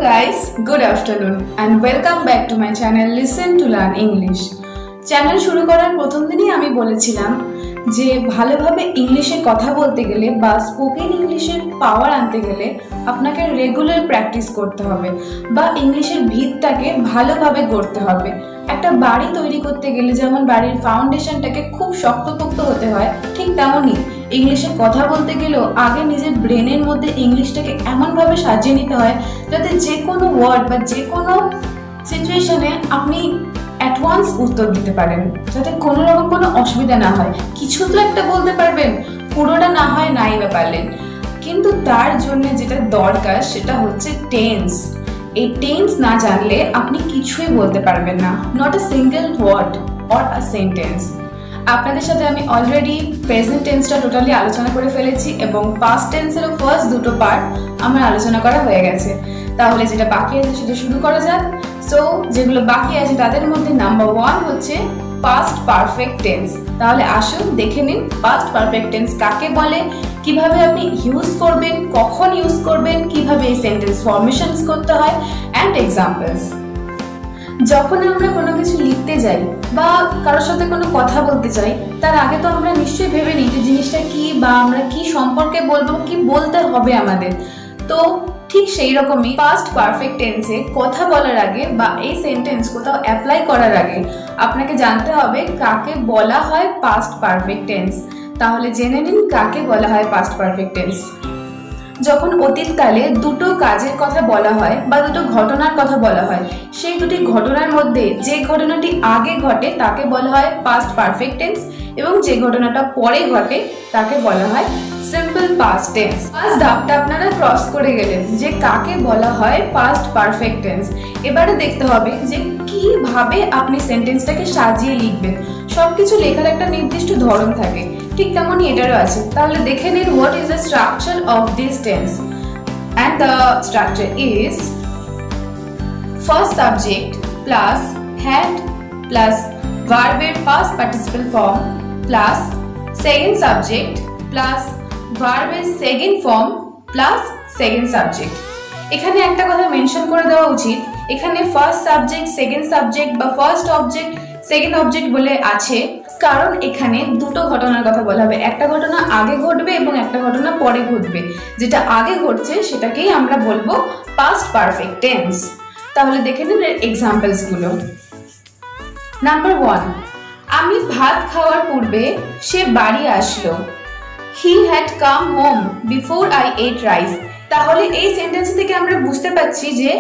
guys, good afternoon and welcome back to my channel Listen to Learn English. Channel শুরু করার প্রথম দিনই আমি বলেছিলাম যে ভালোভাবে ইংলিশে কথা বলতে গেলে বা স্পোকেন ইংলিশের পাওয়ার আনতে গেলে আপনাকে রেগুলার প্র্যাকটিস করতে হবে বা ইংলিশের ভিতটাকে ভালোভাবে গড়তে হবে। একটা বাড়ি তৈরি করতে গেলে যেমন বাড়ির ফাউন্ডেশনটাকে খুব শক্তপোক্ত হতে হয়, ঠিক তেমনই ইংলিশে কথা বলতে গেলেও আগে নিজের ব্রেনের মধ্যে ইংলিশটাকে এমনভাবে সাজিয়ে নিতে হয় যাতে যে কোনো ওয়ার্ড বা যে কোনো সিচুয়েশনে আপনি অ্যাডভান্স উত্তর দিতে পারেন, যাতে কোনো রকম কোনো অসুবিধা না হয়। কিছু তো একটা বলতে পারবেন, পুরোটা না হয় নাই বা পারলেন, কিন্তু তার জন্য যেটা দরকার সেটা হচ্ছে টেন্স। এই টেন্স না জানলে আপনি কিছুই বলতে পারবেন না, not a single word or a sentence. আপনাদের সাথে আমি অলরেডি প্রেজেন্ট টেন্সটা টোটালি আলোচনা করে ফেলেছি এবং পাস্ট টেন্সেরও ফার্স্ট দুটো পার্ট আমার আলোচনা করা হয়ে গেছে। তাহলে যেটা বাকি আছে সেটা শুরু করা যাক। সো যেগুলো বাকি আছে তাদের মধ্যে নাম্বার 1 হচ্ছে পাস্ট পারফেক্ট টেন্স। তাহলে আসুন দেখে নিন পাস্ট পারফেক্ট টেন্স কাকে বলে, কিভাবে আপনি ইউজ করবেন, কখন ইউজ করবেন, কিভাবে এই সেন্টেন্স ফরমেশনস করতে হয় অ্যান্ড এক্সাম্পলস। যখন আমরা কোনো কিছু লিখতে যাই বা কারোর সাথে কোনো কথা বলতে চাই, তার আগে তো আমরা নিশ্চয়ই ভেবে নিই যে জিনিসটা কি বা আমরা কি সম্পর্কে বলবো, কি বলতে হবে আমাদের। তো ঠিক সেই রকমই পাস্ট পারফেক্ট টেন্সে কথা বলার আগে বা এই সেন্টেন্স কোথাও অ্যাপ্লাই করার আগে আপনাকে জানতে হবে কাকে বলা হয় পাস্ট পারফেক্ট টেন্স। তাহলে জেনে নিন কাকে বলা হয় পাস্ট পারফেক্ট টেন্স। যখন অতীতকালে দুটো কাজের কথা বলা হয় বা দুটো ঘটনার কথা বলা হয়, সেই দুটি ঘটনার মধ্যে যে ঘটনাটি আগে ঘটে তাকে বলা হয় পাস্ট পারফেক্ট টেন্স এবং যে ঘটনাটা পরে ঘটে তাকে বলা হয় সিম্পল পাস্ট টেন্স। ফার্স্ট ধাপটা আপনারা ক্রস করে গেলেন যে কাকে বলা হয় পাস্ট পারফেক্ট টেন্স। এবারে দেখতে হবে যে কিভাবে আপনি সেন্টেন্সটাকে সাজিয়ে লিখবেন। সবকিছু লেখার একটা নির্দিষ্ট ধরন থাকে, ঠিক তেমনই এটারও আছে। তাহলে দেখে নিন what is the structure of this tense, and the structure is first subject plus had plus ভার্বের past participle form plus second subject plus ভার্বের second form plus second subject. এখানে একটা কথা মেনশন করে দেওয়া উচিত, এখানে ফার্স্ট সাবজেক্ট সেকেন্ড সাবজেক্ট বা ফার্স্ট অবজেক্ট সেকেন্ড অবজেক্ট বলে আছে কারণ এখানে দুটো ঘটনার কথা বলা হবে। একটা ঘটনা আগে ঘটবে এবং একটা ঘটনা পরে ঘটবে। যেটা আগে ঘটছে সেটাকেই আমরা বলবো পাস্ট পারফেক্ট টেন্স। তাহলে দেখে নিন এক্সাম্পলস গুলো। নাম্বার 1, আমি ভাত খাওয়ার পূর্বে সে বাড়ি আসলো। He had come home before I ate rice. তাহলে এই সেন্টেন্স থেকে আমরা বুঝতে পারছি যে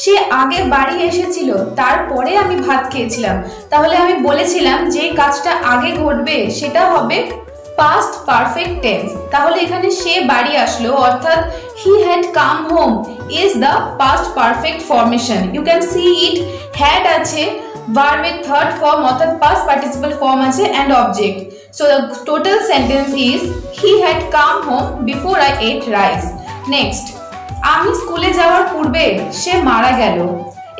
সে আগে বাড়ি এসেছিল, তারপরে আমি ভাত খেয়েছিলাম। তাহলে আমি বলেছিলাম যে কাজটা আগে ঘটবে সেটা হবে পাস্ট পারফেক্ট টেন্স। তাহলে এখানে সে বাড়ি আসলো অর্থাৎ he had come home is the past perfect formation. You can see it, had আছে, ভার্বের থার্ড ফর্ম অর্থাৎ পাস্ট পার্টিসিপল ফর্ম আছে and object. So the total sentence is he had come home before I ate rice. Next, আমি স্কুলে যাওয়ার পূর্বে সে মারা গেল।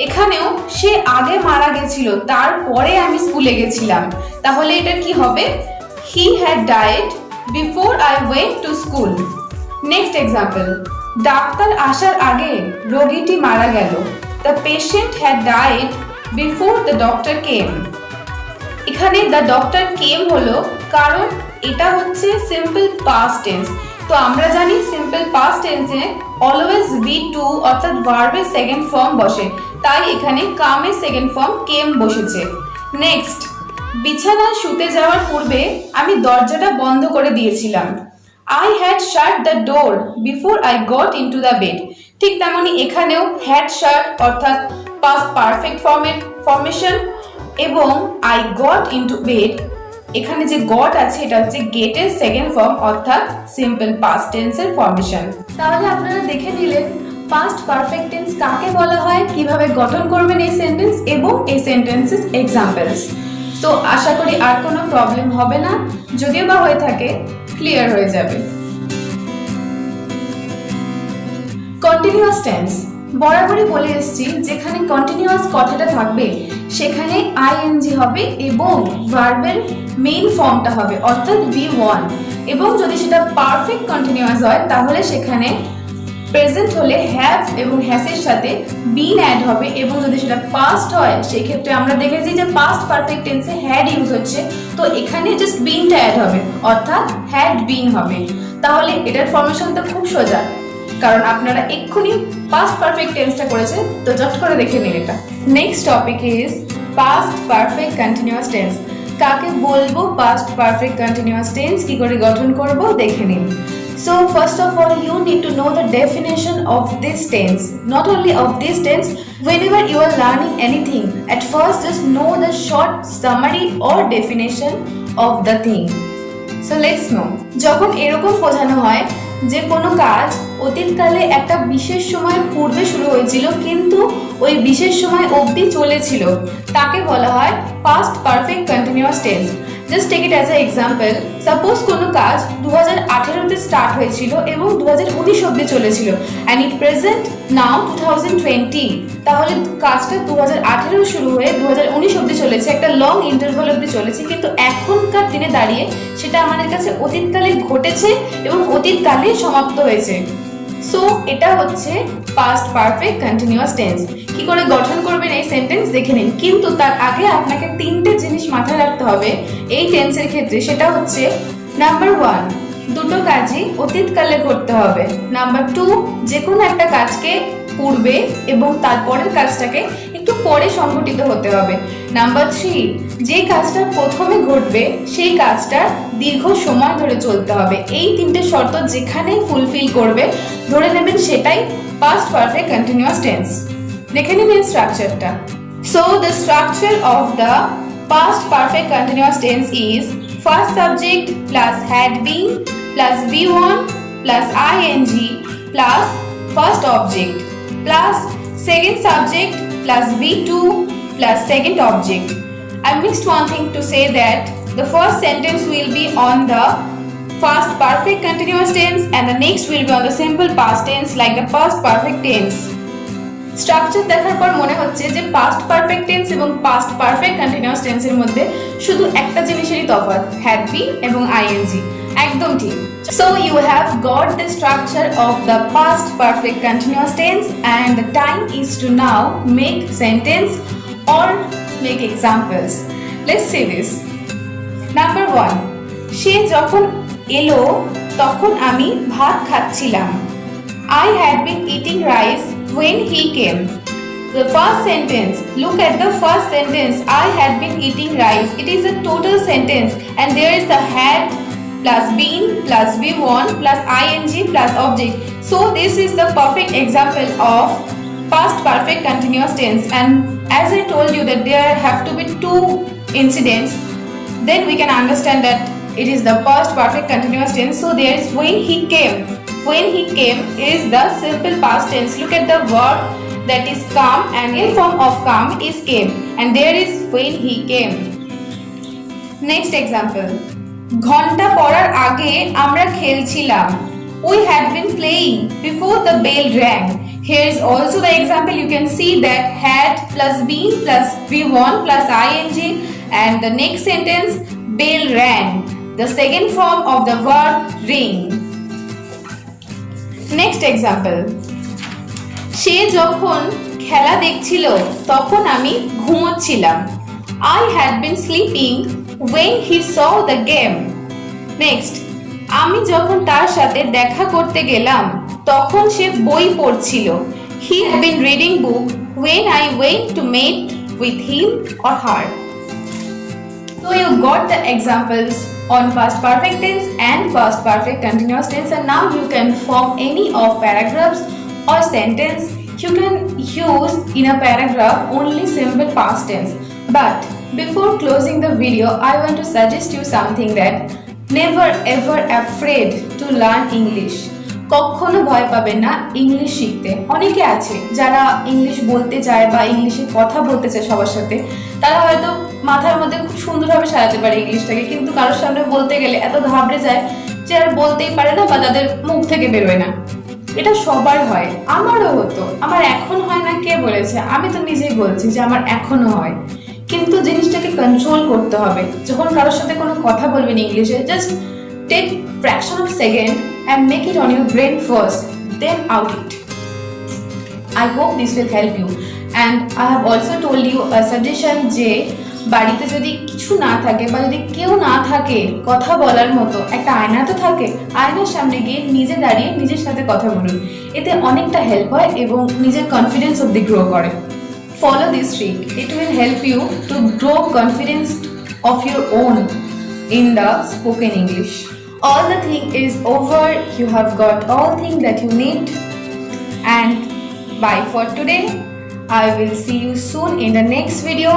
এখানেও সে আগে মারা গেছিল, তারপরে আমি স্কুলে গেছিলাম। তাহলে এটা কি হবে? He had died before I went to school. Next example, doctor আসার আগে রোগীটি মারা গেল। The patient had died before the doctor came. এখানে the doctor came হলো কারণ এটা হচ্ছে সিম্পল পাস্ট টেন্স। তো আমরা জানি সিম্পল পাস্ট টেন্সে অলওয়েজ V2 অর্থাৎ ভার্বের সেকেন্ড ফর্ম বসে, তাই এখানে কামের সেকেন্ড ফর্ম কেম বসেছে। নেক্সট, বিছানায় শুতে যাওয়ার পূর্বে আমি দরজাটা বন্ধ করে দিয়েছিলাম। I had shut the door before I got into the bed. ঠিক তেমনি এখানেও had shut অর্থাৎ পাস্ট পারফেক্ট ফর্মের ফরমেশন এবং I got into bed, এখানে যে গট আছে এটা হচ্ছে গেটের সেকেন্ড ফর্ম অর্থাৎ সিম্পল পাস্ট টেন্সের ফরমেশন। তাহলে আপনারা দেখে নিলেন পাস্ট পারফেক্ট টেন্স কাকে বলা হয়, কিভাবে গঠন করবেন এই সেন্টেন্স এবং এই সেন্টেন্সেস এক্সাম্পলস। তো আশা করি আর কোনো প্রবলেম হবে না, যদিও বা হয়ে থাকে ক্লিয়ার হয়ে যাবে। কন্টিনিউয়াস টেন্স বরাবরই বলে এসেছি, যেখানে কন্টিনিউয়াস কথাটা থাকবে সেখানে আইএনজি হবে এবং ভার্বের মেইন ফর্মটা হবে অর্থাৎ V1, এবং যদি সেটা পারফেক্ট কন্টিনিউয়াস হয় তাহলে সেখানে প্রেজেন্ট হলে হ্যাভ এবং হ্যাসের সাথে বিন অ্যাড হবে, এবং যদি সেটা পাস্ট হয় সেই ক্ষেত্রে আমরা দেখেছি যে পাস্ট পারফেক্ট টেন্সে হ্যাড ইউজ হচ্ছে, তো এখানে জাস্ট বিনটা অ্যাড হবে, অর্থাৎ হ্যাড বিন হবে। তাহলে এটার ফর্মেশন তো খুব সোজা, কারণ আপনারা এক্ষুনি পাস্ট পারফেক্ট টেন্সটা করেছে, তো জট করে দেখে নিন এটা। Next topic is past perfect continuous tense. কাকে বলবো পাস্ট পারফেক্ট কন্টিনিউয়াস টেন্স, কি করে গঠন করব দেখে নিন। So first of all, you need to know the definition of this tense. Not only of this tense, whenever you are learning anything, at first just know the short summary or definition of the thing. So let's know. যখন এরকম বোঝানো হয় যে কোনো কাজ অতীতকালে একটা বিশেষ সময় পূর্বে শুরু হয়েছিল কিন্তু ওই বিশেষ সময় অবধি চলেছিল, তাকে বলা হয় past perfect continuous tense. Just take it as a example. Suppose কোনো কাজ 2018-তে স্টার্ট হয়েছিল এবং 2019 অবধি চলেছিল, অ্যান্ড ইট প্রেজেন্ট নাও 2020। তাহলে কাজটা 2018 শুরু হয়ে 2019 অবধি চলেছে, একটা লং ইন্টারভাল অবধি চলেছে, কিন্তু এখনকার দিনে দাঁড়িয়ে সেটা আমাদের কাছে অতীতকালে ঘটেছে এবং অতীতকালে সমাপ্ত হয়েছে। সো এটা হচ্ছে পাস্ট পারফেক্ট কন্টিনিউয়াস টেন্স। কি করে গঠন করবেন এই সেন্টেন্স দেখে নিন, কিন্তু তার আগে আপনাকে তিনটে জিনিস মাথায় রাখতে হবে এই টেন্সের ক্ষেত্রে। সেটা হচ্ছে নাম্বার 1, দুটো কাজই অতীতকালে করতে হবে। নাম্বার 2, যে কোনো একটা কাজকে পূর্বে এবং তারপরের কাজটাকে একটু পরে সংঘটিত হতে হবে। নাম্বার 3, যে কাজটা প্রথমে ঘটবে সেই কাজটা দীর্ঘ সময় ধরে চলতে হবে। এই তিনটে শর্ত যেখানেই ফুলফিল করবে ধরে নেবেন সেটাই পাস্ট পারফেক্ট কন্টিনিউয়াস টেন্স। দেখে নেবেন স্ট্রাকচারটা। So the structure of the past perfect continuous tense is first subject plus had been plus V1 plus ing plus first object plus second subject plus V2 plus second object. I missed one thing to say that the first sentence will be on the past perfect continuous tense and the next will be on the simple past tense like the past perfect tense. Structure দেখার পর মনে হচ্ছে যে past perfect tense এবং past perfect continuous টেন্সের মধ্যে শুধু একটা জিনিসেরই তফাৎ, হ্যাড বিন এবং আইএনজি। একদম ঠিক। So you have got the structure of the past perfect continuous tense and the time is to now make sentence or make examples. Let's see this. Number 1, সে যখন এলো তখন আমি ভাত খাচ্ছিলাম। I had been eating rice when he came. The first sentence, look at the first sentence, I had been eating rice. It is a total sentence and there is the had plus been plus V1 plus ing plus object. So this is the perfect example of past perfect continuous tense, and as I told you that there have to be 2 incidents, then we can understand that it is the past perfect continuous tense. So there is when he came. When he came is the simple past tense. Look at the verb that is come and in form of come is came, and there is when he came. Next example, ঘন্টা পড়ার আগে আমরা খেলছিলাম। We had been playing before the bell rang. Here is also the example. You can see that had plus been plus V1 plus ing and the next sentence bell rang, the second form of the verb ring. Next example, সে যখন খেলা দেখছিল তখন আমি ঘুমোচ্ছিলাম। I had been sleeping when he saw the game. Next, আমি যখন তার সাথে দেখা করতে গেলাম তখন সে বই পড়ছিল। He had been reading book when I went to meet with him or her. So you got the examples on past perfect tense and past perfect continuous tense, and now you can form any of paragraphs or sentence. You can use in a paragraph only simple past tense. But before closing the video, I want to suggest you something, that never ever afraid to learn English. কখনো ভয় পাবেন না English শিখতে। অনেকে আছে যারা English বলতে চায় বা ইংলিশে কথা বলতে চায় সবার সাথে, তারা হয়তো মাথার মধ্যে খুব সুন্দরভাবে সাজাতে পারে ইংলিশটাকে, কিন্তু কারোর সামনে বলতে গেলে এত ঘাবড়ে যায় যে আর বলতেই পারে না বা তাদের মুখ থেকে বেরোয় না। এটা সবার হয়, আমারও হতো। আমার এখন হয় না কে বলেছে? আমি তো নিজেই বলছি যে আমার এখনো হয়, কিন্তু জিনিসটাকে কন্ট্রোল করতে হবে। যখন কারোর সাথে কোনো কথা বলবেন ইংলিশে, just take fraction of second and make it on your brain first. then out it. I hope this will help you, and I have also told you a suggestion যে বাড়িতে যদি কিছু না থাকে বা যদি কেউ না থাকে কথা বলার মতো, একটা আয়না তো থাকে, আয়নার সামনে গিয়ে নিজে দাঁড়িয়ে নিজের সাথে কথা বলুন। এতে অনেকটা হেল্প হয় এবং নিজের কনফিডেন্স অবধি গ্রো করে। Follow this trick. It will help you to grow confidence of your own in the spoken English. All the thing is over. You have got all thing that you need. And bye for today. I will see you soon in the next video.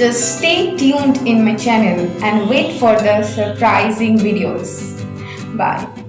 Just stay tuned in my channel and wait for the surprising videos. Bye.